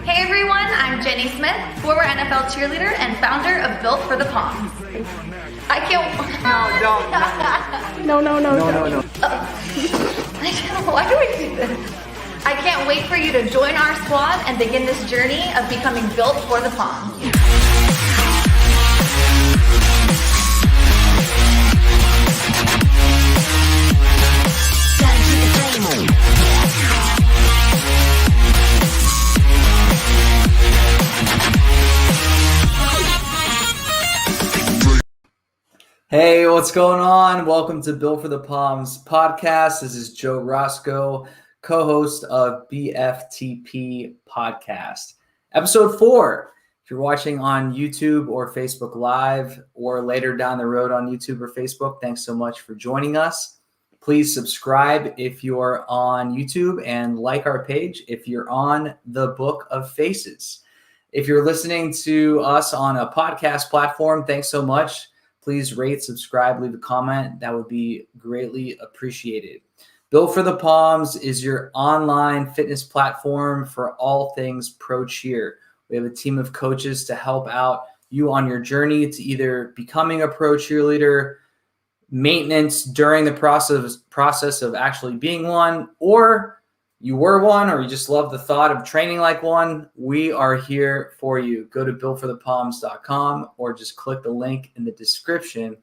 Hey everyone, I'm Jenny Smith, former NFL cheerleader and founder of Built for the Palms. I can't. No. Why do we do this? I can't wait for you to join our squad and begin this journey of becoming Built for the Palms. Hey, what's going on? Welcome to Built for the Palms podcast. This is Joe Roscoe, co-host of BFTP podcast. Episode 4. If you're watching on YouTube or Facebook Live or later down the road on YouTube or Facebook, thanks so much for joining us. Please subscribe if you're on YouTube and like our page if you're on the Book of Faces. If you're listening to us on a podcast platform, thanks so much. Please rate, subscribe, leave a comment. That would be greatly appreciated. Built for the Palms is your online fitness platform for all things pro cheer. We have a team of coaches to help out you on your journey to either becoming a pro cheerleader, maintenance during the process of actually being one, or you were one, or you just love the thought of training like one. We are here for you. Go to builtforthepalms.com or just click the link in the description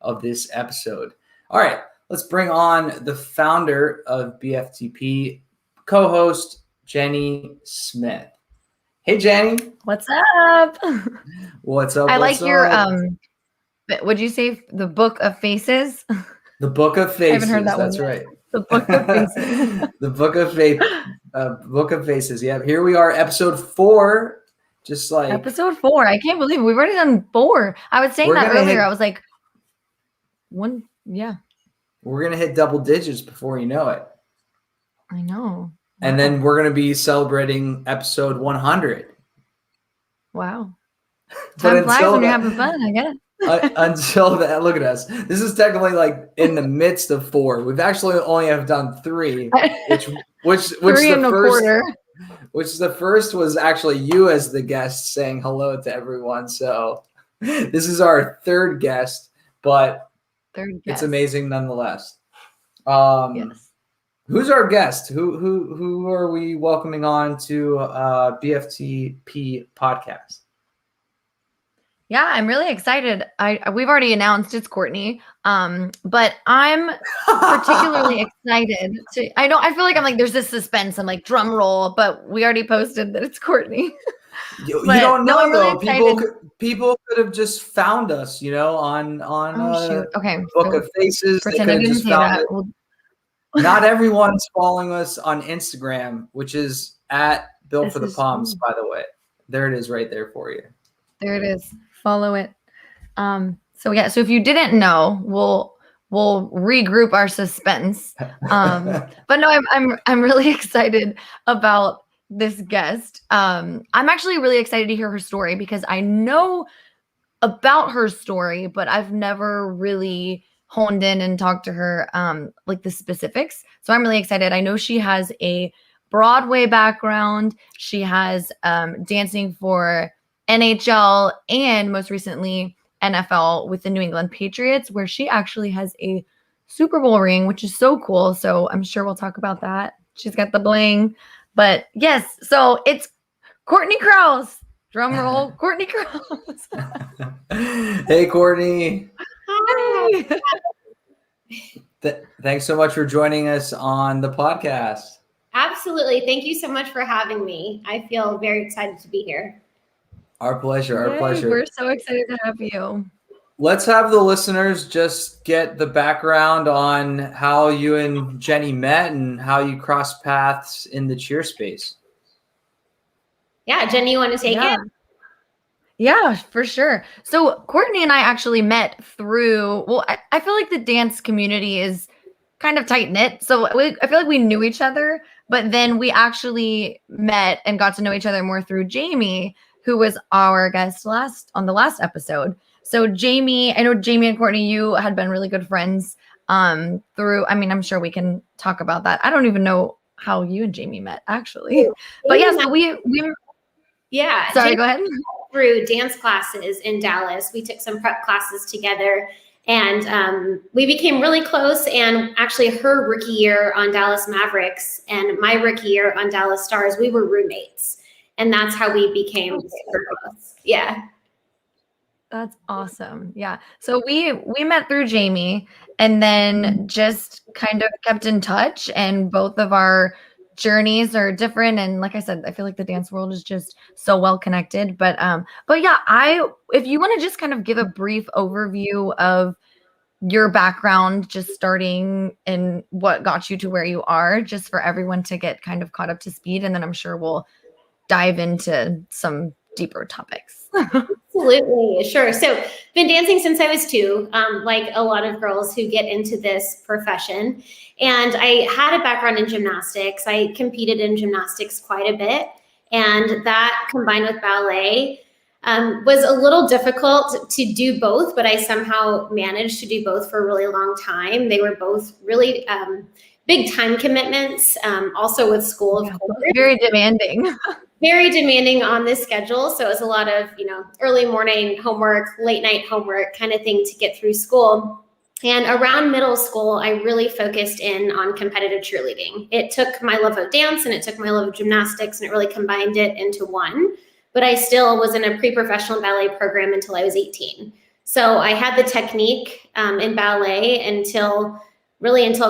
of this episode. All right, let's bring on the founder of BFTP, co-host Jenny Smith. Hey, Jenny. What's up? What's up? I like your would you say the Book of Faces? The Book of Faces. I haven't heard that That's one right. The Book of Faces. The Book of Faces. Yeah, here we are, episode 4. Just like episode 4. I can't believe we've already done 4. I was saying that earlier. I was like, one. Yeah, we're gonna hit double digits before you know it. I know. And then we're gonna be celebrating episode 100. Wow. Time flies when you're having fun, I guess. Until that, look at us. This is technically like in the midst of 4. We've actually only have done 3, which 3 and a quarter. Which the first was actually you as the guest saying hello to everyone. So this is our third guest, but it's amazing nonetheless. Yes. Who's our guest? Who are we welcoming on to BFTP podcast? Yeah, I'm really excited. We've already announced it's Courtney, but I'm particularly excited to. I feel like I'm like there's this suspense. I'm like drum roll, but we already posted that it's Courtney. You don't know I'm really though. People could have just found us, on okay. Book of Faces. Pretend I didn't say that. Not everyone's following us on Instagram, which is at Built for the Palms. By the way, there it is, right there for you. There it is. Follow it. So if you didn't know, we'll regroup our suspense. But no, I'm really excited about this guest. I'm actually really excited to hear her story because I know about her story, but I've never really honed in and talked to her like the specifics. So I'm really excited. I know she has a Broadway background. She has dancing for NHL and most recently NFL with the New England Patriots, where she actually has a Super Bowl ring, which is so cool. So I'm sure we'll talk about that. She's got the bling. But yes, so it's Courtney Krauss. Drum roll, Courtney Krauss. Hey, Courtney. Hi. Thanks so much for joining us on the podcast. Absolutely. Thank you so much for having me. I feel very excited to be here. Our pleasure. Our pleasure. We're so excited to have you. Let's have the listeners just get the background on how you and Jenny met and how you crossed paths in the cheer space. Yeah, Jenny, you want to take it? Yeah, for sure. So Courtney and I actually met through, I feel like the dance community is kind of tight knit. So I feel like we knew each other, but then we actually met and got to know each other more through Jamie, who was our guest on the last episode. So Jamie, I know Jamie and Courtney, you had been really good friends through, I'm sure we can talk about that. I don't even know how you and Jamie met actually, but yeah, so we Yeah. Sorry, go ahead. Through dance classes in Dallas. We took some prep classes together, and we became really close. And actually, her rookie year on Dallas Mavericks and my rookie year on Dallas Stars, we were roommates, and that's how we became super close. Yeah. That's awesome. Yeah. So we met through Jamie and then just kind of kept in touch, and both of our journeys are different, and like I said, I feel like the dance world is just so well connected. But yeah, if you want to just kind of give a brief overview of your background, just starting and what got you to where you are, just for everyone to get kind of caught up to speed, and then I'm sure we'll dive into some deeper topics. Absolutely. Sure. So been dancing since I was 2, like a lot of girls who get into this profession. And I had a background in gymnastics. I competed in gymnastics quite a bit. And that combined with ballet was a little difficult to do both, but I somehow managed to do both for a really long time. They were both really big time commitments, also with school, of course. Very demanding. Very demanding on this schedule. So it was a lot of, early morning homework, late night homework kind of thing to get through school. And around middle school, I really focused in on competitive cheerleading. It took my love of dance and it took my love of gymnastics, and it really combined it into one. But I still was in a pre-professional ballet program until I was 18. So I had the technique in ballet until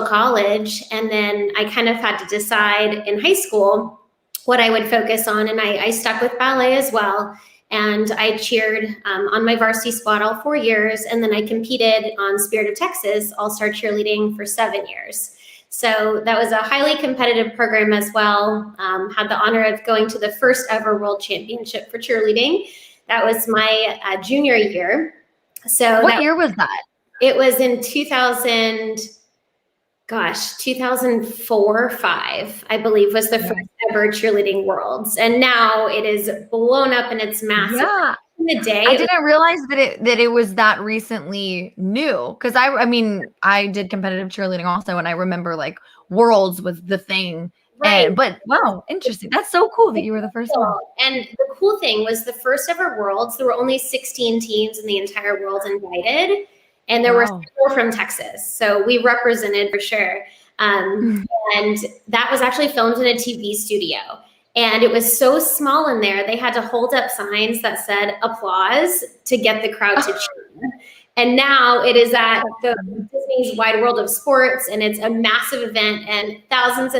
college. And then I kind of had to decide in high school what I would focus on. And I stuck with ballet as well. And I cheered on my varsity squad all 4 years. And then I competed on Spirit of Texas All-Star Cheerleading for 7 years. So that was a highly competitive program as well. Had the honor of going to the first ever world championship for cheerleading. That was my junior year. So what year was that? It was in 2004 or 5, I believe, was the first ever cheerleading worlds. And now it is blown up and it's massive. Yeah. In the day, I didn't realize that it was that recently new. Because I did competitive cheerleading also, and I remember like Worlds was the thing. Right. But wow, interesting. That's so cool that you were the first one. And the cool thing was the first ever Worlds, there were only 16 teams in the entire world invited. And there were 4 from Texas. So we represented for sure. And that was actually filmed in a TV studio. And it was so small in there, they had to hold up signs that said applause to get the crowd to cheer. And now it is at the Disney's Wide World of Sports, and it's a massive event, and thousands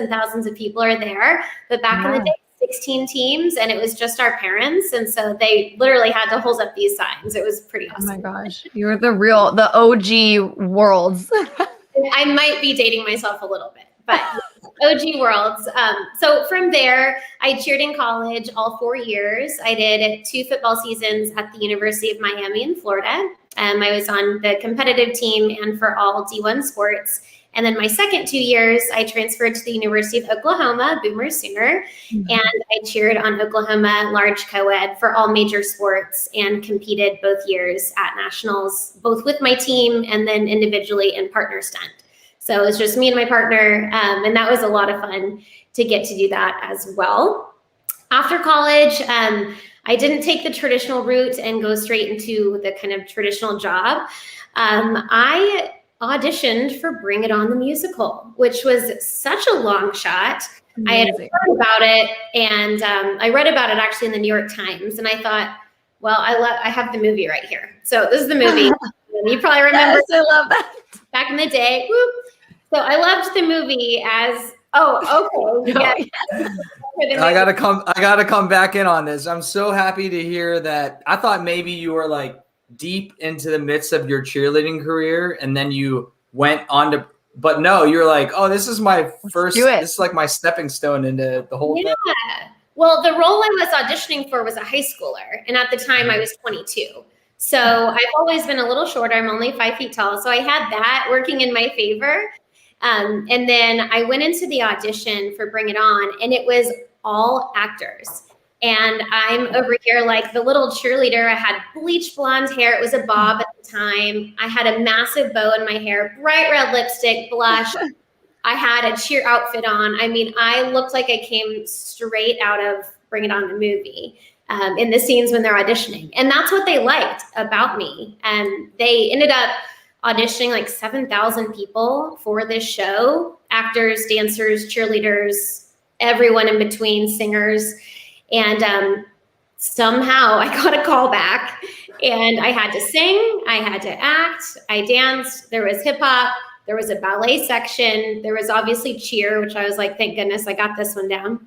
of people are there. But back in the day, 16 teams, and it was just our parents. And so they literally had to hold up these signs. It was pretty awesome. Oh my gosh. You're the OG Worlds. I might be dating myself a little bit, but OG Worlds. So from there, I cheered in college all 4 years. I did 2 football seasons at the University of Miami in Florida. I was on the competitive team and for all D1 sports. And then my second 2 years, I transferred to the University of Oklahoma, Boomer Sooner, and I cheered on Oklahoma large co-ed for all major sports and competed both years at nationals, both with my team and then individually in partner stunt. So it was just me and my partner, and that was a lot of fun to get to do that as well. After college, I didn't take the traditional route and go straight into the kind of traditional job. I auditioned for Bring It On the musical, which was such a long shot. Amazing. I had heard about it, and I read about it actually in the New York Times, and I thought, well, I have the movie right here. So this is the movie. You probably remember. Yes, I love that. Back in the day. Whoop. So I loved the movie as, okay. Yeah. I gotta come back in on this. I'm so happy to hear that. I thought maybe you were like deep into the midst of your cheerleading career, and then you went on to, but no, you're like, oh, this is my first, this is like my stepping stone into the whole thing. Well, the role I was auditioning for was a high schooler, and at the time I was 22. So I've always been a little shorter. I'm only 5 feet tall. So I had that working in my favor. And then I went into the audition for Bring It On, and it was all actors. And I'm over here like the little cheerleader. I had bleach blonde hair. It was a bob at the time. I had a massive bow in my hair, bright red lipstick, blush. I had a cheer outfit on. I mean, I looked like I came straight out of Bring It On the movie. in the scenes when they're auditioning. And that's what they liked about me. And they ended up auditioning like 7,000 people for this show, actors, dancers, cheerleaders, everyone in between, singers. And somehow I got a call back and I had to sing, I had to act, I danced, there was hip hop, there was a ballet section, there was obviously cheer, which I was like, thank goodness I got this one down.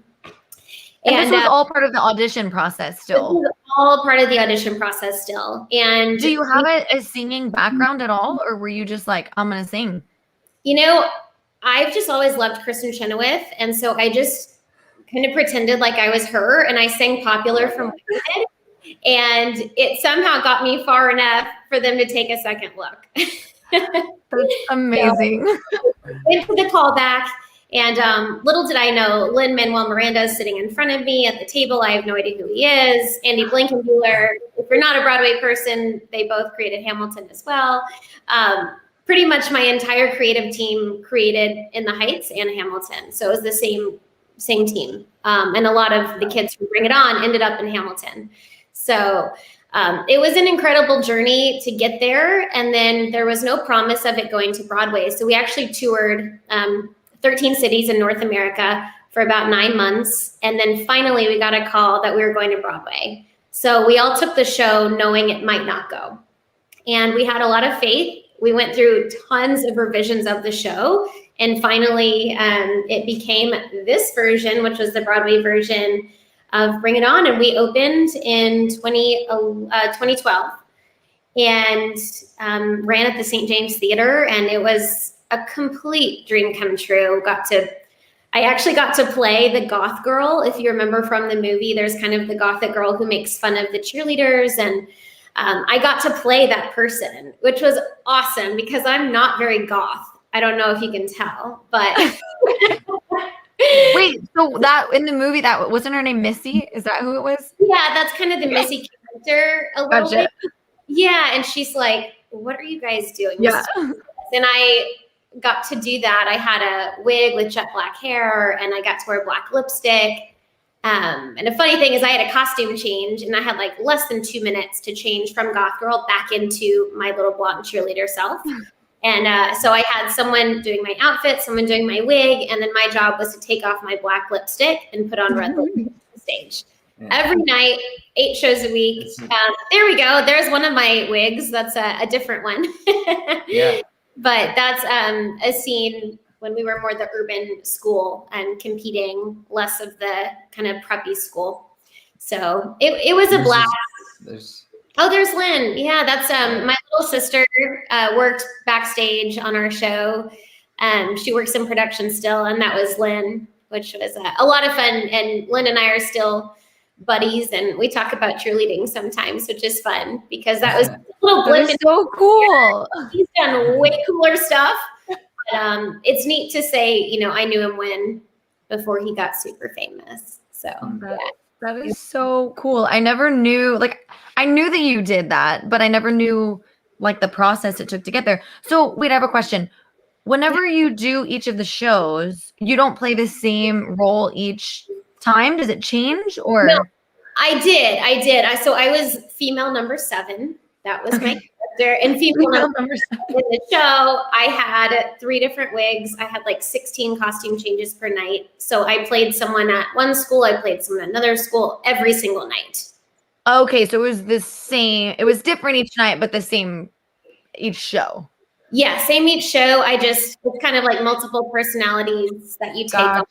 And this was all part of the audition process still. This was all part of the audition process still. And do you have a singing background at all? Or were you just like, I'm going to sing? You know, I've just always loved Kristen Chenoweth. And so I just kind of pretended like I was her and I sang Popular from Wicked. And it somehow got me far enough for them to take a second look. That's amazing. So, into the callback. And little did I know, Lin-Manuel Miranda is sitting in front of me at the table. I have no idea who he is. Andy Blankenbuehler. If you're not a Broadway person, they both created Hamilton as well. Pretty much my entire creative team created In the Heights and Hamilton. So it was the same team. And a lot of the kids who Bring It On ended up in Hamilton. So it was an incredible journey to get there. And then there was no promise of it going to Broadway. So we actually toured 13 cities in North America for about 9 months. And then finally we got a call that we were going to Broadway. So we all took the show knowing it might not go. And we had a lot of faith. We went through tons of revisions of the show. And finally it became this version, which was the Broadway version of Bring It On. And we opened in 2012 and ran at the St. James Theater. And it was a complete dream come true. I actually got to play the goth girl. If you remember from the movie, there's kind of the gothic girl who makes fun of the cheerleaders. And I got to play that person, which was awesome because I'm not very goth. I don't know if you can tell, but. Wait, so that in the movie, that wasn't her name Missy? Is that who it was? Yeah, that's kind of the Missy character a little Gotcha. bit. Yeah, and she's like, what are you guys doing? Yeah. And I got to do that. I had a wig with jet black hair and I got to wear black lipstick. And the funny thing is I had a costume change and I had like less than 2 minutes to change from goth girl back into my little blonde cheerleader self. And so I had someone doing my outfit, someone doing my wig, and then my job was to take off my black lipstick and put on red lipstick on the stage. Yeah. Every night, 8 shows a week. There we go. There's one of my wigs. That's a different one. Yeah. But that's a scene when we were more the urban school and competing, less of the kind of preppy school. So it was a blast. There's Lynn. Yeah, that's my little sister worked backstage on our show. She works in production still, and that was Lynn, which was a lot of fun. And Lynn and I are still buddies, and we talk about cheerleading sometimes, which is fun because that was a little blip. That is so cool. He's done way cooler stuff. But, it's neat to say, I knew him when before he got super famous. So yeah. That is so cool. I never knew, I knew that you did that, but I never knew the process it took to get there. So wait, I have a question. Whenever you do each of the shows, you don't play the same role each time? Does it change or? No, I did. So I was female number 7. That was my character. And female number 7 in the show, I had 3 different wigs. I had 16 costume changes per night. So I played someone at one school. I played someone at another school every single night. Okay. So it was the same. It was different each night, but the same each show. Yeah. Same each show. It's kind of like multiple personalities that you take on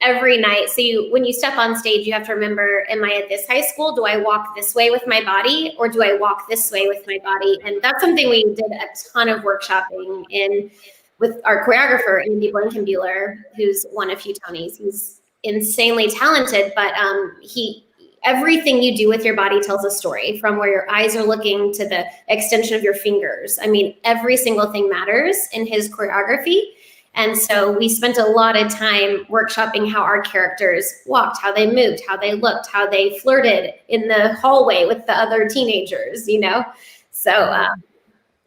every night. So when you step on stage, you have to remember, am I at this high school? Do I walk this way with my body or do I walk this way with my body? And that's something we did a ton of workshopping with our choreographer, Andy Blankenbuehler, who's won a few Tonys. He's insanely talented, but everything you do with your body tells a story, from where your eyes are looking to the extension of your fingers. I mean, every single thing matters in his choreography. And so we spent a lot of time workshopping how our characters walked, how they moved, how they looked, how they flirted in the hallway with the other teenagers, So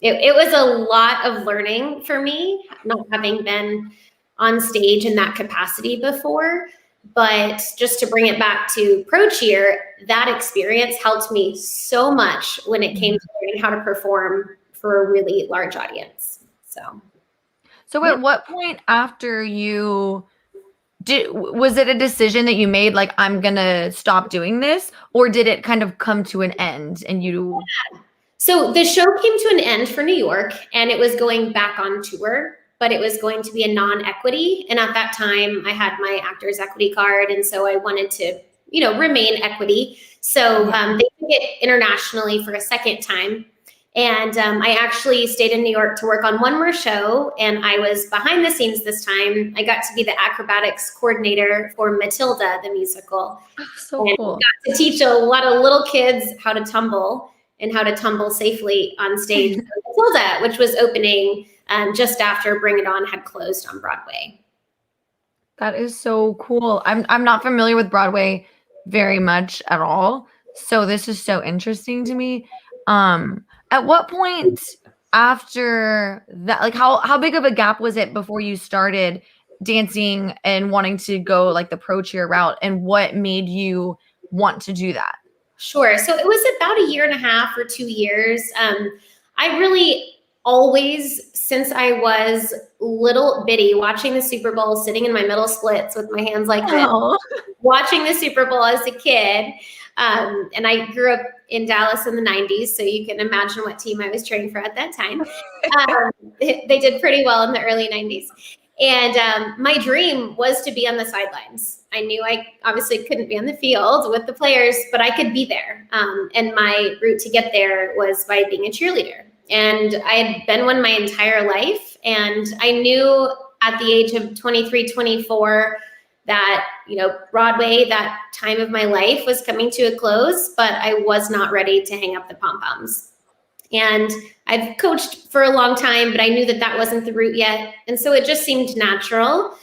it was a lot of learning for me, not having been on stage in that capacity before. But just to bring it back to pro cheer, that experience helped me so much when it came to learning how to perform for a really large audience. So at what point after you was it a decision that you made, like, I'm gonna stop doing this, or did it kind of come to an end and you? So the show came to an end for New York, and it was going back on tour, but it was going to be a non-equity. And at that time I had my actor's equity card. And so I wanted to, remain equity. So they took it internationally for a second time. And I actually stayed in New York to work on one more show, and I was behind the scenes this time. I got to be the acrobatics coordinator for Matilda, the musical. Oh, so cool. Got to teach a lot of little kids how to tumble and how to tumble safely on stage. Matilda, which was opening just after Bring It On had closed on Broadway. That is so cool. I'm not familiar with Broadway very much at all, so this is so interesting to me. At what point after that, like how big of a gap was it before you started dancing and wanting to go like the pro cheer route, and what made you want to do that? Sure. So it was about 1.5 or 2 years. I really always, since I was little bitty, watching the Super Bowl, sitting in my middle splits with my hands like this, watching the Super Bowl as a kid. And I grew up in Dallas in the 90s, so you can imagine what team I was cheering for at that time. They did pretty well in the early 90s. And my dream was to be on the sidelines. I knew I obviously couldn't be on the field with the players, but I could be there. And my route to get there was by being a cheerleader. And I had been one my entire life. And I knew at the age of 23, 24, that, Broadway, that time of my life was coming to a close, but I was not ready to hang up the pom-poms. And I've coached for a long time, but I knew that wasn't the route yet. And so it just seemed natural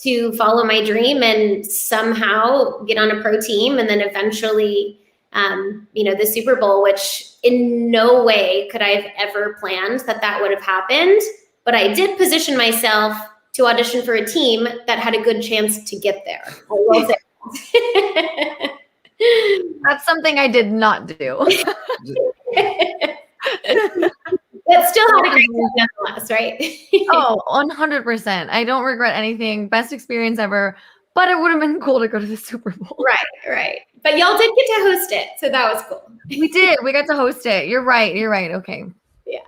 to follow my dream and somehow get on a pro team. And then eventually, the Super Bowl, which in no way could I have ever planned that would have happened. But I did position myself to audition for a team that had a good chance to get there. I will say. That's something I did not do. But still had a great time nonetheless, right? Oh, 100%. I don't regret anything. Best experience ever. But it would have been cool to go to the Super Bowl. Right. But y'all did get to host it, so that was cool. We did. We got to host it. You're right. Okay. Yeah.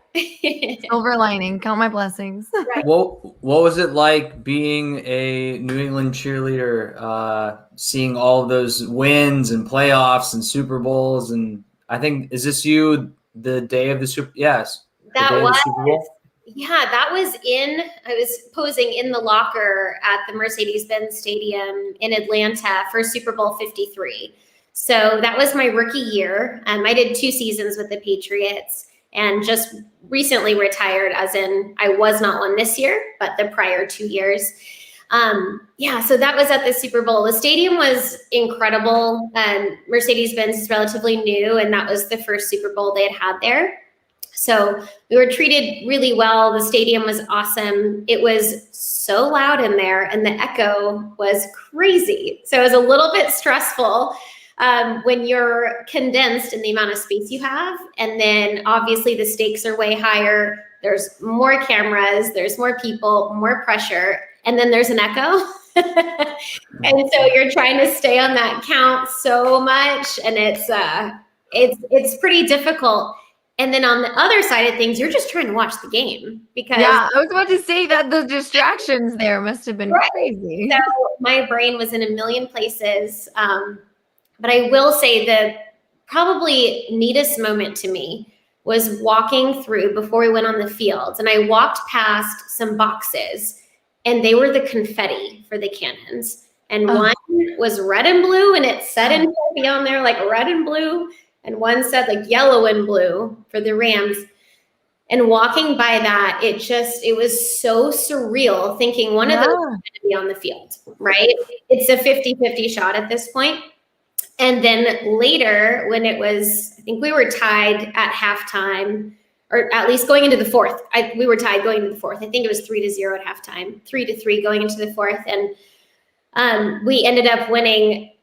Silver lining. Count my blessings. Right. What was it like being a New England cheerleader, seeing all of those wins and playoffs and Super Bowls? And I think, is this you the day of the Super? Yes. That was. Yeah, I was posing in the locker at the Mercedes-Benz Stadium in Atlanta for Super Bowl 53. So that was my rookie year. I did 2 seasons with the Patriots and just recently retired, as in I was not one this year, but the prior 2 years. So that was at the Super Bowl. The stadium was incredible. Mercedes-Benz is relatively new, and that was the first Super Bowl they had there. So we were treated really well. The stadium was awesome. It was so loud in there, and the echo was crazy. So it was a little bit stressful when you're condensed in the amount of space you have. And then obviously the stakes are way higher. There's more cameras, there's more people, more pressure, and then there's an echo. And so you're trying to stay on that count so much, and it's pretty difficult. And then on the other side of things, you're just trying to watch the game because I was about to say that the distractions there must have been crazy. So my brain was in a million places. But I will say the probably neatest moment to me was walking through before we went on the field. And I walked past some boxes, and they were the confetti for the cannons. And one was red and blue, and it said in on there like red and blue. And one said like yellow and blue for the Rams. And walking by that, it was so surreal thinking one of those is going to be on the field, right? It's a 50-50 shot at this point. And then later when it was, I think we were tied at halftime, or at least going into the fourth. We were tied going into the fourth. I think it was 3-0 at halftime, 3-3 going into the fourth. And We ended up winning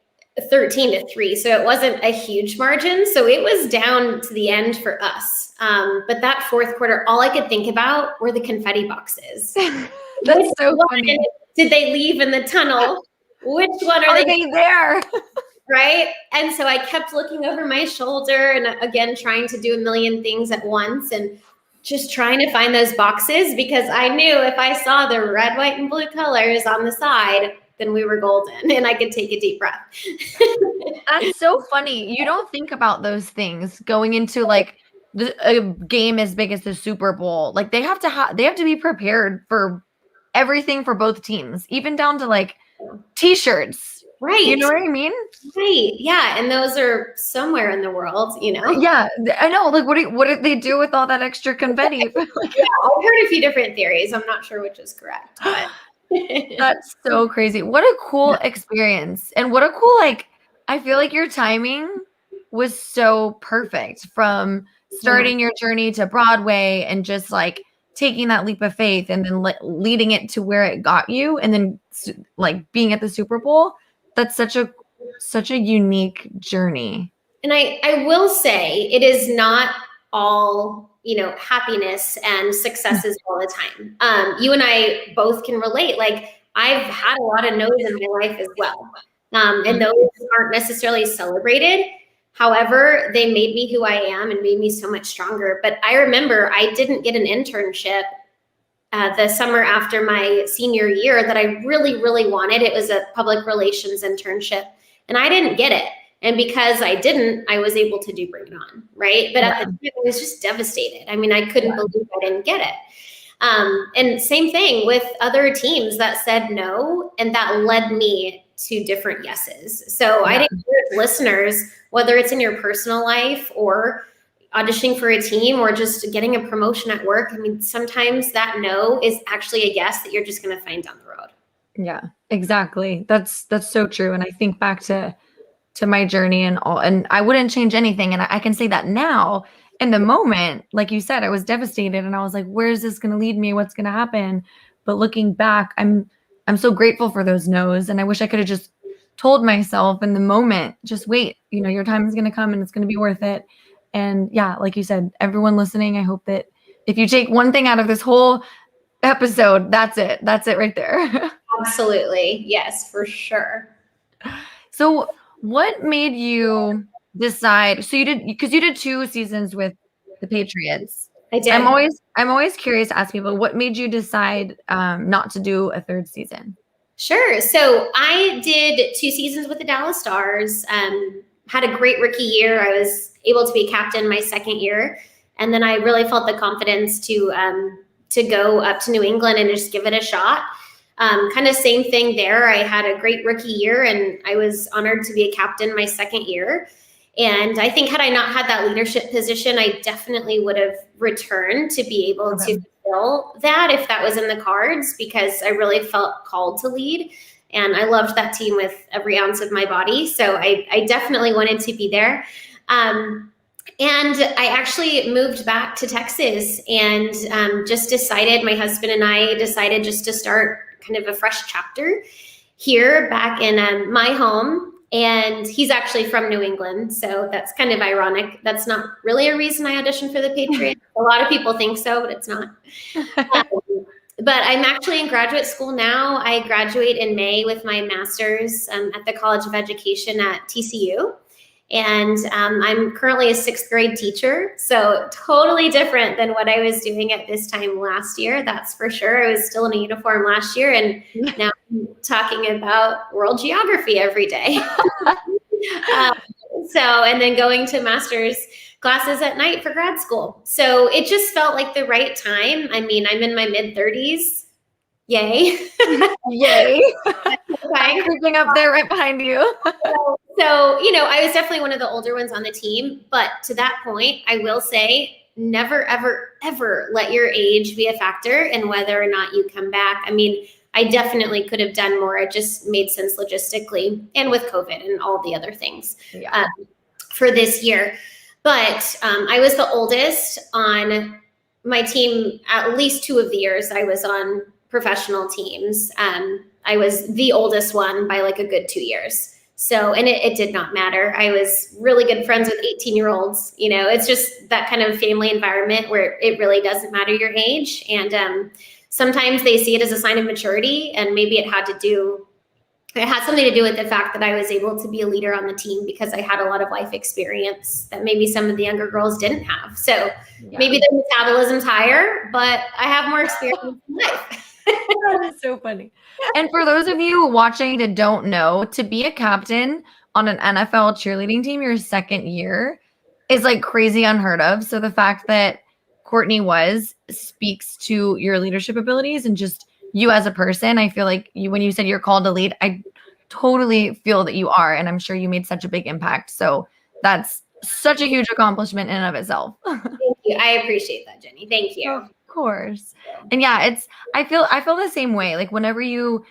13-3. So it wasn't a huge margin. So it was down to the end for us. But that fourth quarter, all I could think about were the confetti boxes. That's so funny. Did they leave in the tunnel? Which one are they there? Right? And so I kept looking over my shoulder and again, trying to do a million things at once and just trying to find those boxes because I knew if I saw the red, white, and blue colors on the side, then we were golden and I could take a deep breath. That's so funny. You don't think about those things going into like a game as big as the Super Bowl. Like they have to be prepared for everything for both teams, even down to like t-shirts. Right. You know what I mean? Right. Yeah. And those are somewhere in the world, you know? Yeah. I know. Like, what did they do with all that extra confetti? Yeah, I've heard a few different theories. I'm not sure which is correct, but that's so crazy. What a cool experience. And what a cool, like, I feel like your timing was so perfect from starting your journey to Broadway and just like taking that leap of faith and then leading it to where it got you. And then like being at the Super Bowl. That's such a unique journey. And I will say it is not all, happiness and successes all the time. You and I both can relate. Like I've had a lot of no's in my life as well. And those aren't necessarily celebrated. However, they made me who I am and made me so much stronger. But I remember I didn't get an internship the summer after my senior year that I really, really wanted. It was a public relations internship and I didn't get it. And because I didn't, I was able to do Bring It On, right? But at the time, I was just devastated. I mean, I couldn't believe I didn't get it. And same thing with other teams that said no, and that led me to different yeses. So I'd encourage listeners, whether it's in your personal life or auditioning for a team or just getting a promotion at work. I mean, sometimes that no is actually a yes that you're just going to find down the road. Yeah, exactly. That's so true. And I think back to my journey and all, and I wouldn't change anything. And I can say that now in the moment, like you said, I was devastated and I was like, where is this going to lead me? What's going to happen? But looking back, I'm so grateful for those no's. And I wish I could have just told myself in the moment, just wait, your time is going to come and it's going to be worth it. And yeah, like you said, everyone listening, I hope that if you take one thing out of this whole episode, that's it. That's it right there. Absolutely. Yes, for sure. So what made you decide? So you did 2 seasons with the Patriots. I did. I'm always curious to ask people, what made you decide not to do a 3rd season? Sure. So I did 2 seasons with the Dallas Stars. Had a great rookie year. I was able to be captain my 2nd year. And then I really felt the confidence to go up to New England and just give it a shot. Kind of same thing there. I had a great rookie year and I was honored to be a captain my 2nd year. And I think had I not had that leadership position, I definitely would have returned to be able to fulfill that if that was in the cards, because I really felt called to lead. And I loved that team with every ounce of my body. So I definitely wanted to be there. And I actually moved back to Texas and just decided, my husband and I decided just to start kind of a fresh chapter here back in my home. And he's actually from New England. So that's kind of ironic. That's not really a reason I auditioned for the Patriots. A lot of people think so, but it's not. But I'm actually in graduate school now. I graduate in May with my master's at the College of Education at TCU. And I'm currently a 6th grade teacher. So totally different than what I was doing at this time last year. That's for sure. I was still in a uniform last year. And now I'm talking about world geography every day. And then going to master's classes at night for grad school. So it just felt like the right time. I mean, I'm in my mid-30s. Yay. Yay. I'm creeping up there right behind you. So, I was definitely one of the older ones on the team. But to that point, I will say, never, ever, ever let your age be a factor in whether or not you come back. I mean, I definitely could have done more. It just made sense logistically and with COVID and all the other things for this year. But I was the oldest on my team, at least 2 of the years I was on professional teams. I I was the oldest one by like a good 2 years. So, and it did not matter. I was really good friends with 18-year-olds. You know, it's just that kind of family environment where it really doesn't matter your age. And sometimes they see it as a sign of maturity, and maybe it had something to do with the fact that I was able to be a leader on the team because I had a lot of life experience that maybe some of the younger girls didn't have. So maybe their metabolism's higher, but I have more experience in life. That is so funny. And for those of you watching that don't know, to be a captain on an NFL cheerleading team your second year is like crazy unheard of. So the fact that Courtney speaks to your leadership abilities and just you as a person. I feel like when you said you're called to lead, I totally feel that you are. And I'm sure you made such a big impact. So that's such a huge accomplishment in and of itself. Thank you. I appreciate that, Jenny. Thank you. Of course. And yeah, I feel the same way. Like whenever you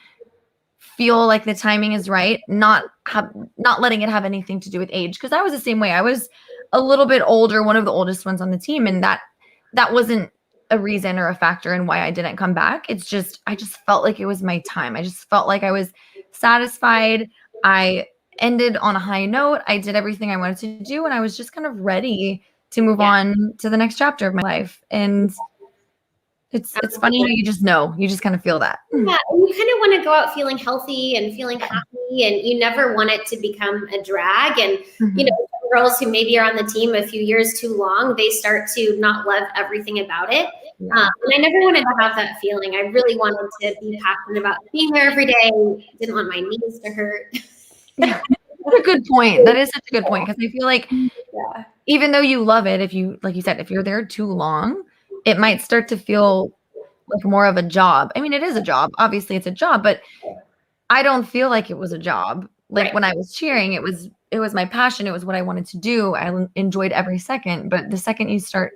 feel like the timing is right, not letting it have anything to do with age. Cause I was the same way. I was a little bit older, one of the oldest ones on the team. And that wasn't a reason or a factor in why I didn't come back. It's just, I just felt like it was my time. I just felt like I was satisfied. I ended on a high note. I did everything I wanted to do. And I was just kind of ready to move on to the next chapter of my life. And it's funny how you just kind of feel that. Yeah, and you kind of want to go out feeling healthy and feeling happy, and you never want it to become a drag. And you know, girls who maybe are on the team a few years too long, they start to not love everything about it. And I never wanted to have that feeling. I really wanted to be passionate about being there every day. Didn't want my knees to hurt. Yeah, that's a good point. That is such a good point, because I feel like even though you love it, if you, like you said, if you're there too long, it might start to feel like more of a job. I mean, it is a job. Obviously, it's a job, but I don't feel like it was a job. Like when I was cheering, it was my passion. It was what I wanted to do. I enjoyed every second. But the second you start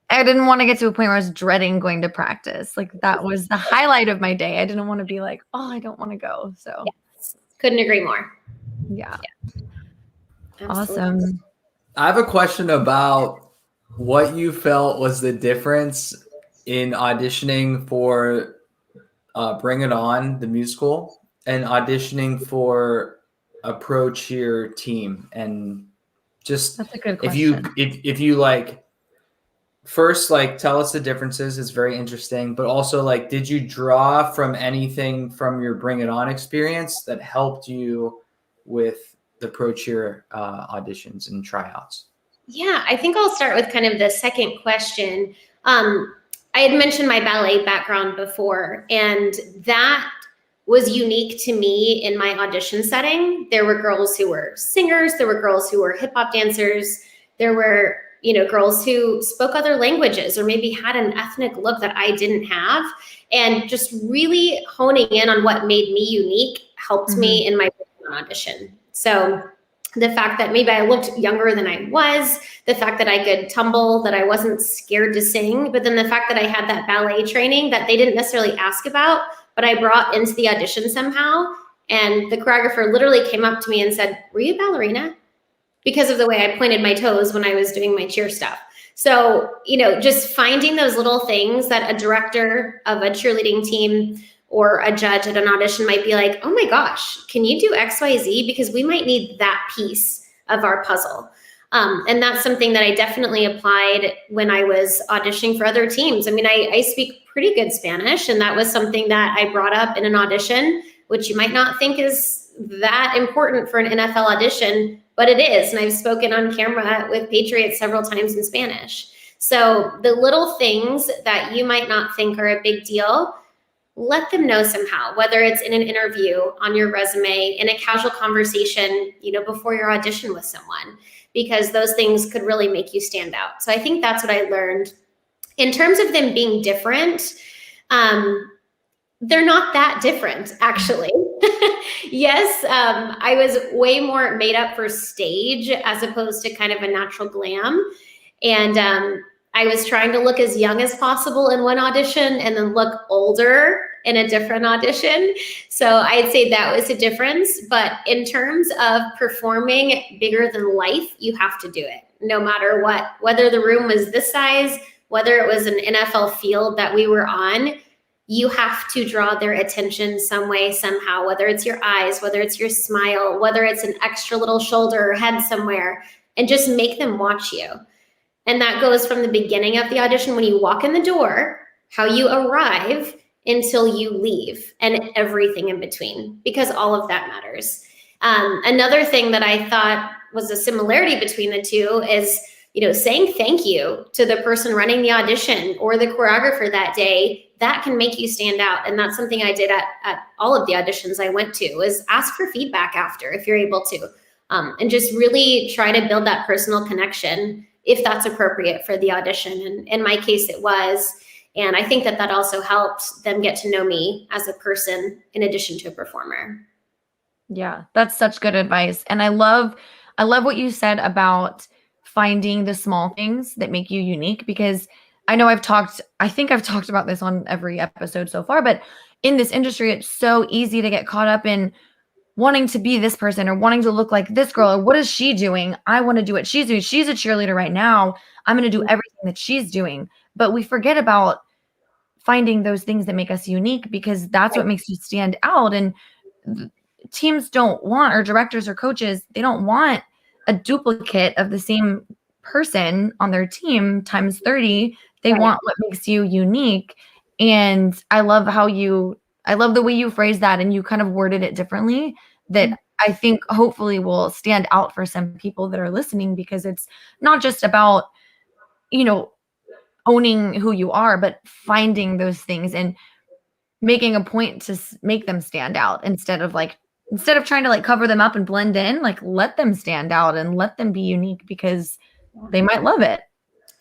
I didn't want to get to a point where I was dreading going to practice. Like that was the highlight of my day. I didn't want to be like, oh, I don't want to go. So couldn't agree more. Yeah. Absolutely. Awesome. I have a question about what you felt was the difference in auditioning for Bring It On, the musical, and auditioning for a pro cheer team. And just that's a good question. If you like, first, like, tell us the differences. It's very interesting. But also, like, did you draw from anything from your Bring It On experience that helped you with the pro cheer auditions and tryouts? Yeah, I think I'll start with kind of the second question. I had mentioned my ballet background before, and that was unique to me in my audition setting. There were girls who were singers. There were girls who were hip hop dancers. There were, girls who spoke other languages or maybe had an ethnic look that I didn't have. And just really honing in on what made me unique helped me in my audition. So the fact that maybe I looked younger than I was, the fact that I could tumble, that I wasn't scared to sing, but then the fact that I had that ballet training that they didn't necessarily ask about, but I brought into the audition somehow. And the choreographer literally came up to me and said, "Were you a ballerina?" Because of the way I pointed my toes when I was doing my cheer stuff. So, just finding those little things that a director of a cheerleading team or a judge at an audition might be like, "Oh my gosh, can you do XYZ? Because we might need that piece of our puzzle." And that's something that I definitely applied when I was auditioning for other teams. I mean, I speak pretty good Spanish, and that was something that I brought up in an audition, which you might not think is that important for an NFL audition, but it is. And I've spoken on camera with Patriots several times in Spanish. So the little things that you might not think are a big deal, let them know somehow, whether it's in an interview, on your resume, in a casual conversation, before your audition with someone, because those things could really make you stand out. So I think that's what I learned. In terms of them being different, they're not that different, actually. Yes, I was way more made up for stage as opposed to kind of a natural glam. And I was trying to look as young as possible in one audition and then look older in a different audition. So I'd say that was a difference. But in terms of performing bigger than life, you have to do it no matter what, whether the room was this size, whether it was an NFL field that we were on. you have to draw their attention some way, somehow, whether it's your eyes, whether it's your smile, whether it's an extra little shoulder or head somewhere, and just make them watch you. And that goes from the beginning of the audition when you walk in the door, how you arrive until you leave, and everything in between, because all of that matters. Another thing that I thought was a similarity between the two is, saying thank you to the person running the audition or the choreographer that day. That can make you stand out. And that's something I did at all of the auditions I went to, is ask for feedback after, if you're able to, and just really try to build that personal connection if that's appropriate for the audition. And in my case, it was. And I think that also helped them get to know me as a person in addition to a performer. Yeah, that's such good advice. And I love what you said about finding the small things that make you unique, because I know I think I've talked about this on every episode so far, but in this industry, it's so easy to get caught up in wanting to be this person or wanting to look like this girl, or what is she doing? I want to do what she's doing. She's a cheerleader right now. I'm going to do everything that she's doing. But we forget about finding those things that make us unique, because that's what makes you stand out. And teams don't want, or directors or coaches, they don't want a duplicate of the same person on their team times 30. They want what makes you unique. And I love the way you phrased that, and you kind of worded it differently, that I think hopefully will stand out for some people that are listening, because it's not just about, owning who you are, but finding those things and making a point to make them stand out, instead of trying to cover them up and blend in, let them stand out and let them be unique, because they might love it.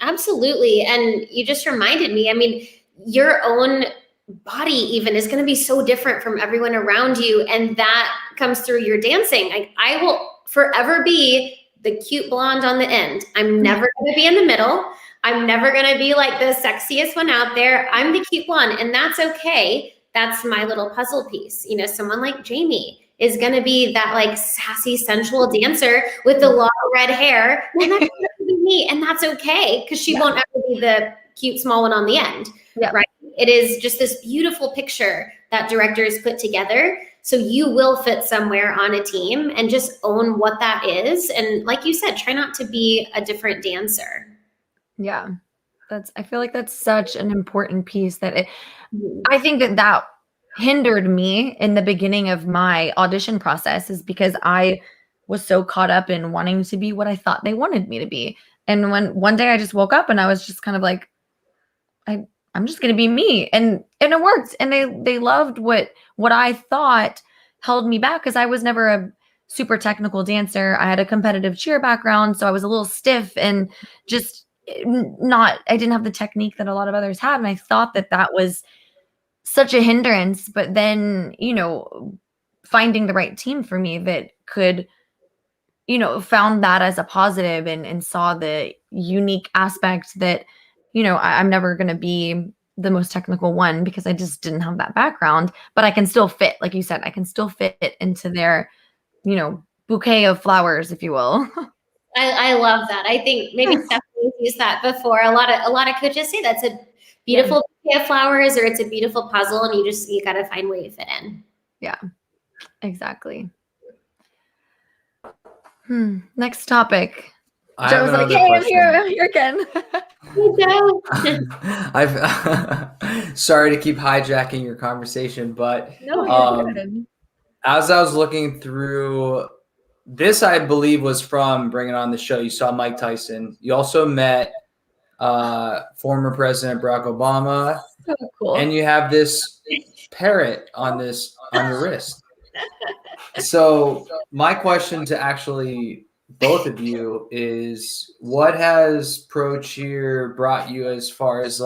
Absolutely. And you just reminded me, your own body even is going to be so different from everyone around you. And that comes through your dancing. I will forever be the cute blonde on the end. I'm never going to be in the middle. I'm never going to be the sexiest one out there. I'm the cute blonde, and that's okay. That's my little puzzle piece. Someone like Jamie is going to be that sassy, sensual dancer with the long red hair. And that's going to be me. And that's okay, because she won't ever be the cute small one on the end. Yeah. Right. It is just this beautiful picture that directors put together. So you will fit somewhere on a team, and just own what that is. And like you said, try not to be a different dancer. Yeah. I feel like that's such an important piece I think that hindered me in the beginning of my audition process, is because I was so caught up in wanting to be what I thought they wanted me to be. And when one day I just woke up and I was just kind of like, I'm just going to be me. And it worked. And they loved what I thought held me back, because I was never a super technical dancer. I had a competitive cheer background, so I was a little stiff and just I didn't have the technique that a lot of others had. And I thought that was such a hindrance. But then, finding the right team for me that could, found that as a positive, and saw the unique aspect that, I'm never going to be the most technical one, because I just didn't have that background, but I can still fit, like you said, I can still fit into their, bouquet of flowers, if you will. I love that. I think maybe Stephanie's used that before. A lot of coaches say that's a beautiful bouquet of flowers, or it's a beautiful puzzle, and you got to find where you fit in. Yeah, exactly. Next topic. Joe's like, hey, I'm here again. Sorry to keep hijacking your conversation, but no, good. As I was looking through this, I believe was from Bringing On the Show. You saw Mike Tyson. You also met former President Barack Obama. So cool. And you have this parrot on your wrist. So my question to actually both of you is, what has Pro Cheer brought you as far as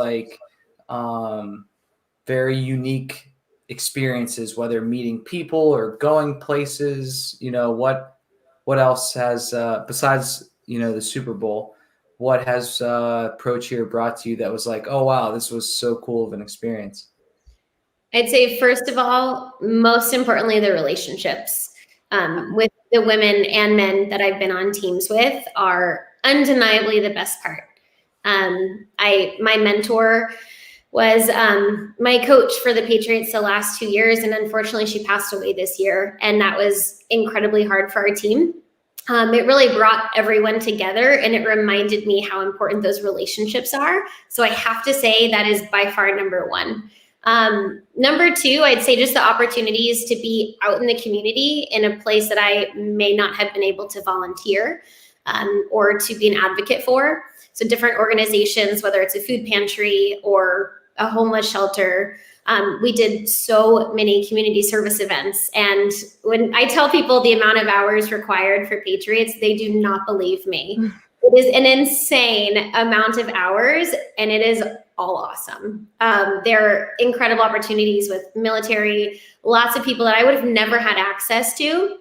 very unique experiences, whether meeting people or going places? What else has besides the Super Bowl, what has Pro Cheer brought to you that was like, oh wow, this was so cool of an experience? I'd say, first of all, most importantly, the relationships with the women and men that I've been on teams with are undeniably the best part. My mentor was my coach for the Patriots the last 2 years. And unfortunately, she passed away this year. And that was incredibly hard for our team. It really brought everyone together, and it reminded me how important those relationships are. So I have to say that is by far number one. Number two, I'd say just the opportunities to be out in the community in a place that I may not have been able to volunteer or to be an advocate for. So different organizations, whether it's a food pantry or a homeless shelter. We did so many community service events. And when I tell people the amount of hours required for Patriots, they do not believe me. It is an insane amount of hours, and it is all awesome. There are incredible opportunities with military, lots of people that I would have never had access to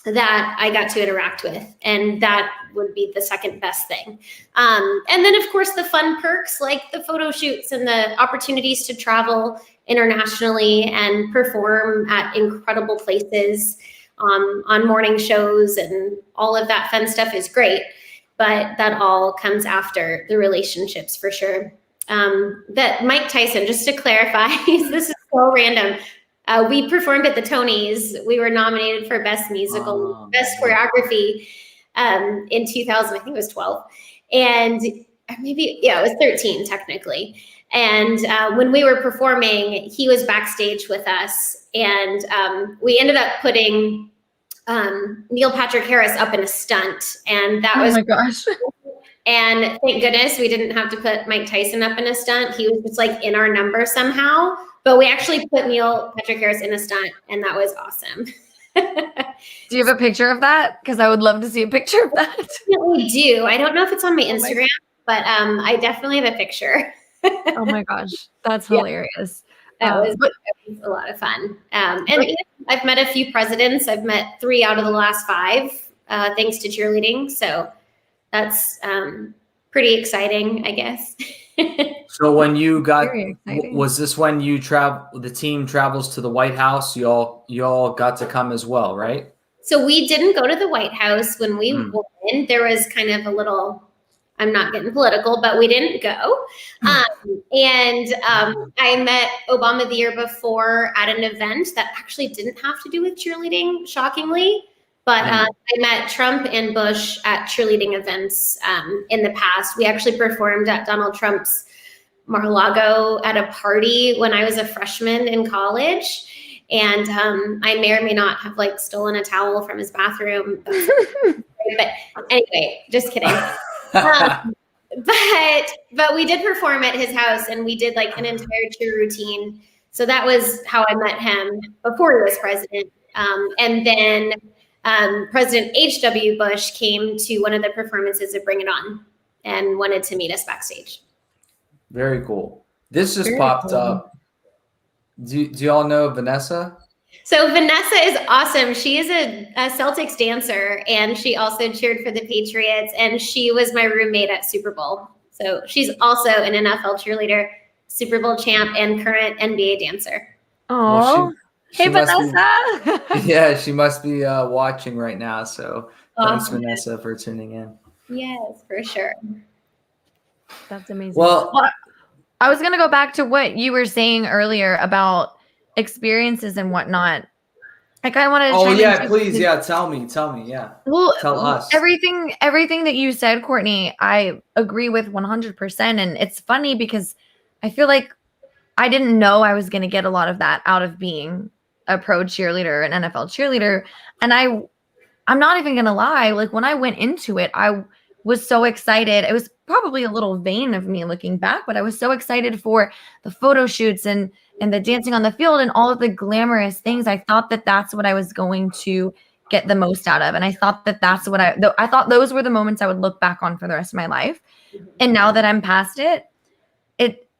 that I got to interact with. And that would be the second best thing. And then, of course, the fun perks like the photo shoots and the opportunities to travel internationally and perform at incredible places on morning shows, and all of that fun stuff is great. But that all comes after the relationships for sure. That Mike Tyson, just to clarify, this is so random. We performed at the Tonys. We were nominated for Best Musical, Best Choreography in 2000. I think it was 12. And maybe, it was 13 technically. And when we were performing, he was backstage with us. And we ended up putting Neil Patrick Harris up in a stunt. And that was, oh my gosh. And thank goodness we didn't have to put Mike Tyson up in a stunt. He was just like in our number somehow. But we actually put Neil Patrick Harris in a stunt, and that was awesome. Do you have a picture of that? Because I would love to see a picture of that. I definitely do. I don't know if it's on my Instagram, but I definitely have a picture. Oh my gosh, that's hilarious. That was a lot of fun. And I've met a few presidents. I've met 3 out of the last 5, thanks to cheerleading. So that's pretty exciting, I guess. So when you got, was this when you the team travels to the White House? You all got to come as well, right? So we didn't go to the White House when we won. There was kind of a little, I'm not getting political, but we didn't go. I met Obama the year before at an event that actually didn't have to do with cheerleading, shockingly. But I met Trump and Bush at cheerleading events in the past. We actually performed at Donald Trump's Mar-a-Lago at a party when I was a freshman in college. And I may or may not have like stolen a towel from his bathroom. But anyway, just kidding. But we did perform at his house, and we did like an entire cheer routine. So that was how I met him before he was president. And then President H.W. Bush came to one of the performances of Bring It On and wanted to meet us backstage. Very cool. This just popped up. Do you all know Vanessa? So Vanessa is awesome. She is a Celtics dancer, and she also cheered for the Patriots, and she was my roommate at Super Bowl. So she's also an NFL cheerleader, Super Bowl champ, and current NBA dancer. Oh, hey, Vanessa. Yeah, she must be watching right now. So thanks, Vanessa, for tuning in. Yes, for sure. That's amazing. Well, I was going to go back to what you were saying earlier about experiences and whatnot. I kind of wanted to. Oh yeah, please, yeah. Tell me, yeah. Well, tell us everything that you said, Courtney. I agree with 100%, and it's funny because I feel like I didn't know I was going to get a lot of that out of being a pro cheerleader, an NFL cheerleader, and I'm not even going to lie. Like when I went into it, I was so excited. It was probably a little vain of me looking back, but I was so excited for the photo shoots and the dancing on the field and all of the glamorous things. I thought that that's what I was going to get the most out of. And I thought that that's what I thought those were the moments I would look back on for the rest of my life. And now that I'm past it,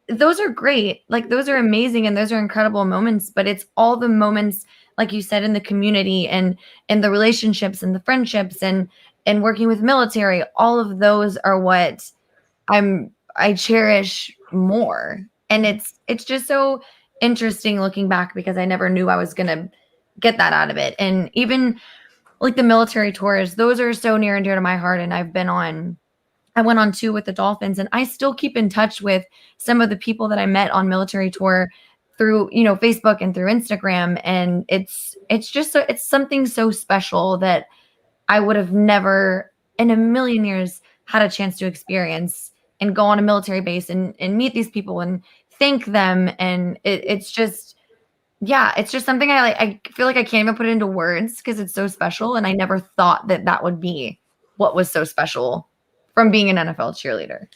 those are great. Like those are amazing. And those are incredible moments, but it's all the moments, like you said, in the community and the relationships and the friendships and working with military. All of those are what I cherish more. And it's just so interesting looking back because I never knew I was going to get that out of it. And even like the military tours, those are so near and dear to my heart. And I've been on I went on 2 with the Dolphins, and I still keep in touch with some of the people that I met on military tour through, Facebook and through Instagram. And it's just it's something so special that I would have never in a million years had a chance to experience and go on a military base and meet these people and thank them. And it's just, yeah, it's just something I feel like I can't even put it into words because it's so special. And I never thought that would be what was so special from being an NFL cheerleader.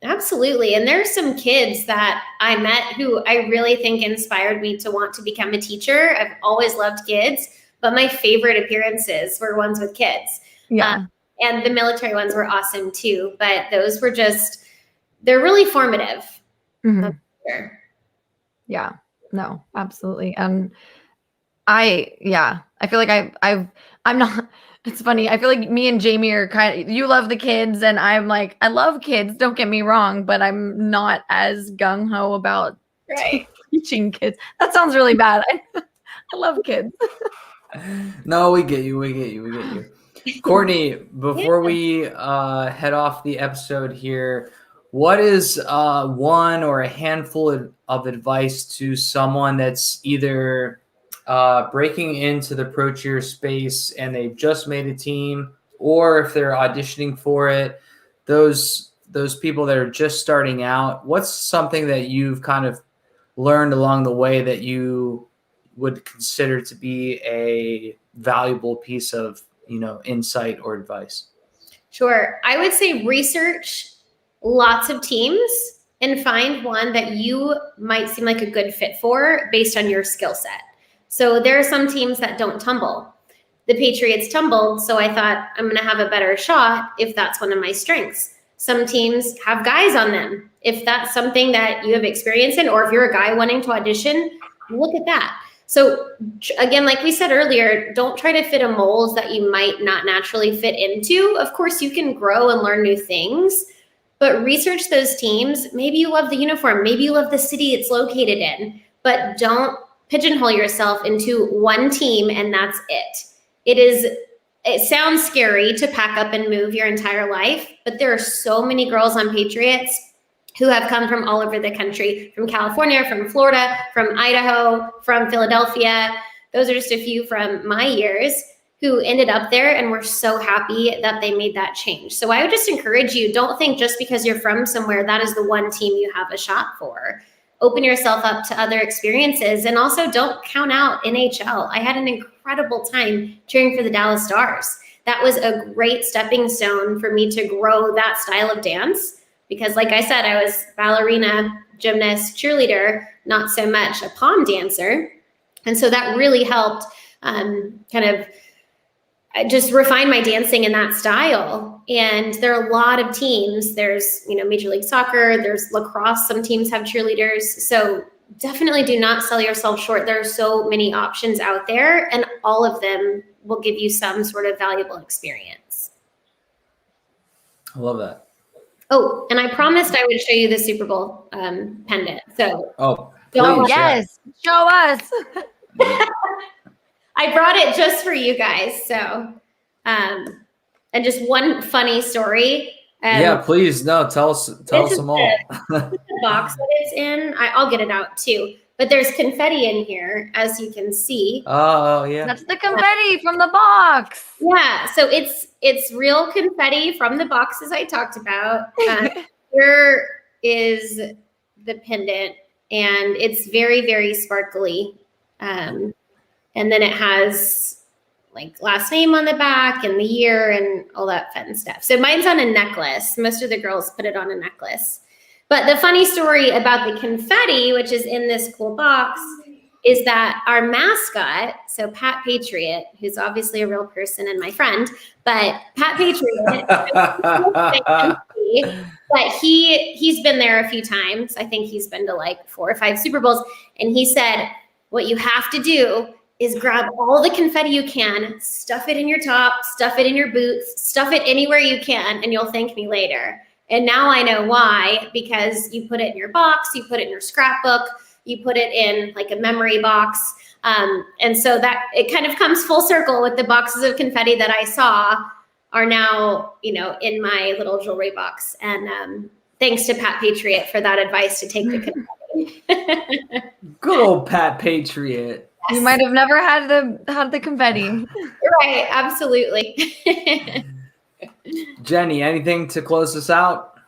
Absolutely. And there's some kids that I met who I really think inspired me to want to become a teacher. I've always loved kids, but my favorite appearances were ones with kids. Yeah. And the military ones were awesome too, but those were they're really formative. Mhm. Sure. Yeah, no, absolutely. And I feel like I'm not, it's funny. I feel like me and Jamie are you love the kids and I'm like, I love kids. Don't get me wrong, but I'm not as gung ho about teaching kids. That sounds really bad. I love kids. No, we get you. Courtney, before we head off the episode here, what is one or a handful of advice to someone that's either breaking into the pro cheer space and they've just made a team, or if they're auditioning for it, those people that are just starting out, what's something that you've kind of learned along the way that you would consider to be a valuable piece of, insight or advice? Sure. I would say research lots of teams and find one that you might seem like a good fit for based on your skill set. So there are some teams that don't tumble. The Patriots tumbled, so I thought I'm going to have a better shot if that's one of my strengths. Some teams have guys on them. If that's something that you have experience in, or if you're a guy wanting to audition, look at that. So again, like we said earlier, don't try to fit a mold that you might not naturally fit into. Of course, you can grow and learn new things, but research those teams. Maybe you love the uniform. Maybe you love the city it's located in, but don't pigeonhole yourself into one team and that's it. It sounds scary to pack up and move your entire life, but there are so many girls on Patriots who have come from all over the country, from California, from Florida, from Idaho, from Philadelphia. Those are just a few from my years who ended up there and were so happy that they made that change. So I would just encourage you, don't think just because you're from somewhere, that is the one team you have a shot for. Open yourself up to other experiences, and also don't count out NHL. I had an incredible time cheering for the Dallas Stars. That was a great stepping stone for me to grow that style of dance. Because like I said, I was ballerina, gymnast, cheerleader, not so much a pom dancer. And so that really helped just refine my dancing in that style. And there are a lot of teams. There's, Major League Soccer, there's lacrosse. Some teams have cheerleaders. So definitely do not sell yourself short. There are so many options out there, and all of them will give you some sort of valuable experience. I love that. Oh, and I promised I would show you the Super Bowl pendant. So, please, yes, show us. I brought it just for you guys. So, and just one funny story. Please, no, tell us them all. The box that it's in. I'll get it out too. But there's confetti in here, as you can see. Oh, yeah. That's the confetti from the box. Yeah, so it's real confetti from the boxes I talked about. Here is the pendant, and it's very, very sparkly. And then it has like last name on the back and the year and all that fun stuff. So mine's on a necklace. Most of the girls put it on a necklace. But the funny story about the confetti, which is in this cool box, is that our mascot, so Pat Patriot, who's obviously a real person and my friend, but Pat Patriot, but he's been there a few times. I think he's been to like 4 or 5 Super Bowls. And he said, what you have to do is grab all the confetti you can, stuff it in your top, stuff it in your boots, stuff it anywhere you can, and you'll thank me later. And now I know why, because you put it in your box, you put it in your scrapbook, you put it in like a memory box. And so that it kind of comes full circle with the boxes of confetti that I saw. are now, in my little jewelry box. And thanks to Pat Patriot for that advice to take the confetti. Good old Pat Patriot. You might have never had the confetti. Right, absolutely. Jenny, anything to close this out?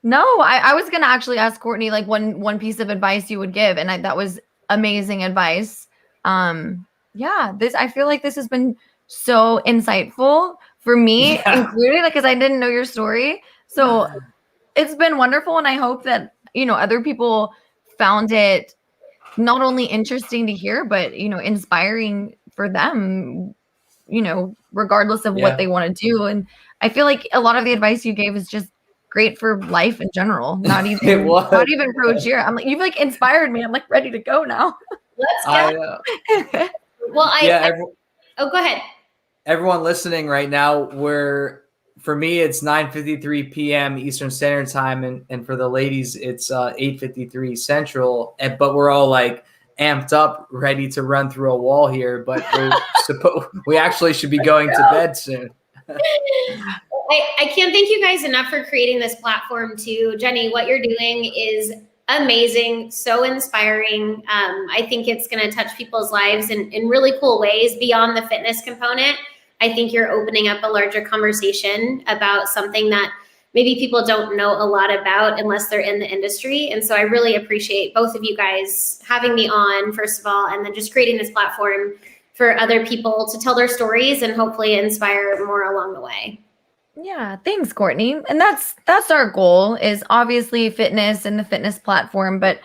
No, I was gonna actually ask Courtney like one piece of advice you would give, and that was amazing advice. I feel like this has been so insightful for me included, because I didn't know your story. So it's been wonderful, and I hope that other people found it not only interesting to hear, but inspiring for them, regardless of what they want to do. And I feel like a lot of the advice you gave is just great for life in general. Not even pro cheer. I'm like, you've like inspired me. I'm like ready to go now. Let's go. Go ahead. Everyone listening right now, for me, it's 9:53 p.m. Eastern Standard Time, and for the ladies, it's 8:53 Central. But we're all like amped up, ready to run through a wall here. But we actually should be going to bed soon. I can't thank you guys enough for creating this platform too. Jenny, what you're doing is amazing, so inspiring. I think it's going to touch people's lives in really cool ways beyond the fitness component. I think you're opening up a larger conversation about something that maybe people don't know a lot about unless they're in the industry. And so I really appreciate both of you guys having me on, first of all, and then just creating this platform for other people to tell their stories and hopefully inspire more along the way. Yeah, thanks, Courtney. And that's our goal, is obviously fitness and the fitness platform, but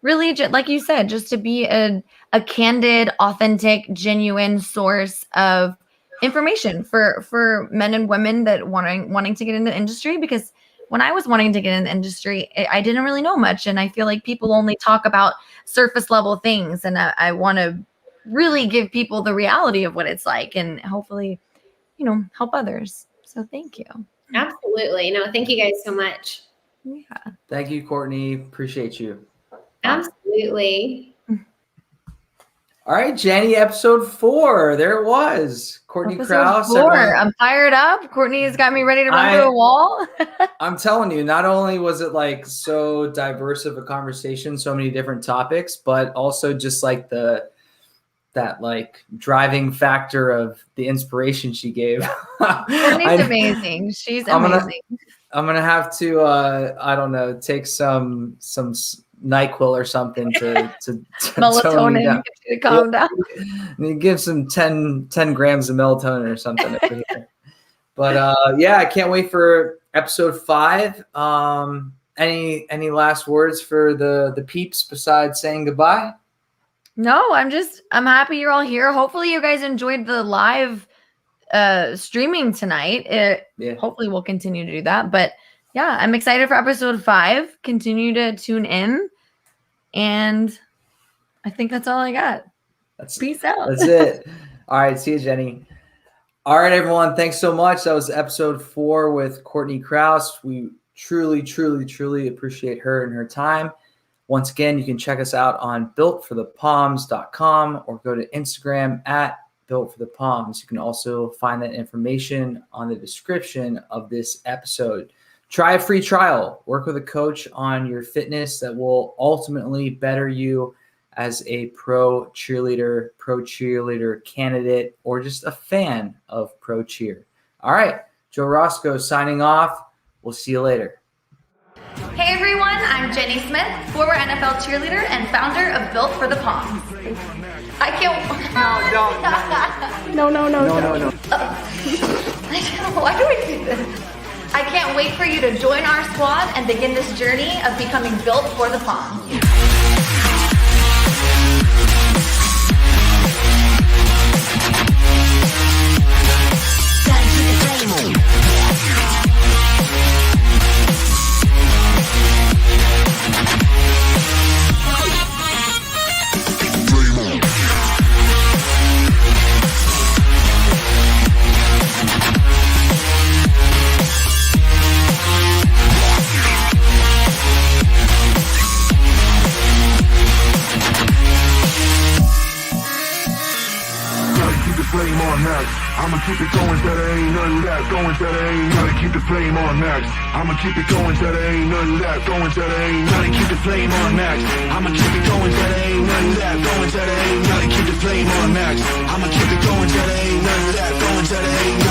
really, like you said, just to be a candid, authentic, genuine source of information for men and women that wanting to get into the industry. Because when I was wanting to get in the industry, I didn't really know much, and I feel like people only talk about surface level things, and I want to really give people the reality of what it's like, and hopefully, help others. So thank you. Absolutely. No, thank you guys so much. Yeah. Thank you, Courtney. Appreciate you. Absolutely. All right, Jenny, episode 4. There it was. Courtney Krauss. I'm fired up. Courtney has got me ready to run through a wall. I'm telling you, not only was it like so diverse of a conversation, so many different topics, but also just like that like driving factor of the inspiration she gave. Courtney's amazing. She's amazing. I'm gonna have to I don't know, take some NyQuil or something to melatonin to calm down. Give some 10 grams of melatonin or something. But I can't wait for episode 5. Any last words for the peeps besides saying goodbye? No, I'm happy you're all here. Hopefully you guys enjoyed the live streaming tonight. Hopefully we'll continue to do that. But yeah, I'm excited for episode 5. Continue to tune in. And I think that's all I got. Peace out. That's it. All right. See you, Jenny. All right, everyone. Thanks so much. That was episode 4 with Courtney Krauss. We truly, truly, truly appreciate her and her time. Once again, you can check us out on builtforthepalms.com or go to Instagram at builtforthepalms. You can also find that information on the description of this episode. Try a free trial. Work with a coach on your fitness that will ultimately better you as a pro cheerleader candidate, or just a fan of pro cheer. All right, Joe Roscoe signing off. We'll see you later. Hey everyone, I'm Jenny Smith, former NFL cheerleader and founder of Built for the Palms. I can't. No. Why do we do this? I can't wait for you to join our squad and begin this journey of becoming Built for the Palms. on max. I'ma keep it going till there ain't nothing left. Going till there ain't nothing. Keep the flame on max. I'ma keep it going till there ain't nothing left. Going till there ain't nothing. Keep the flame on max. I'ma keep it going till there ain't nothing left. Going till there ain't nothing. Keep the flame on max. I'ma keep it going till there ain't nothing left. Going till there ain't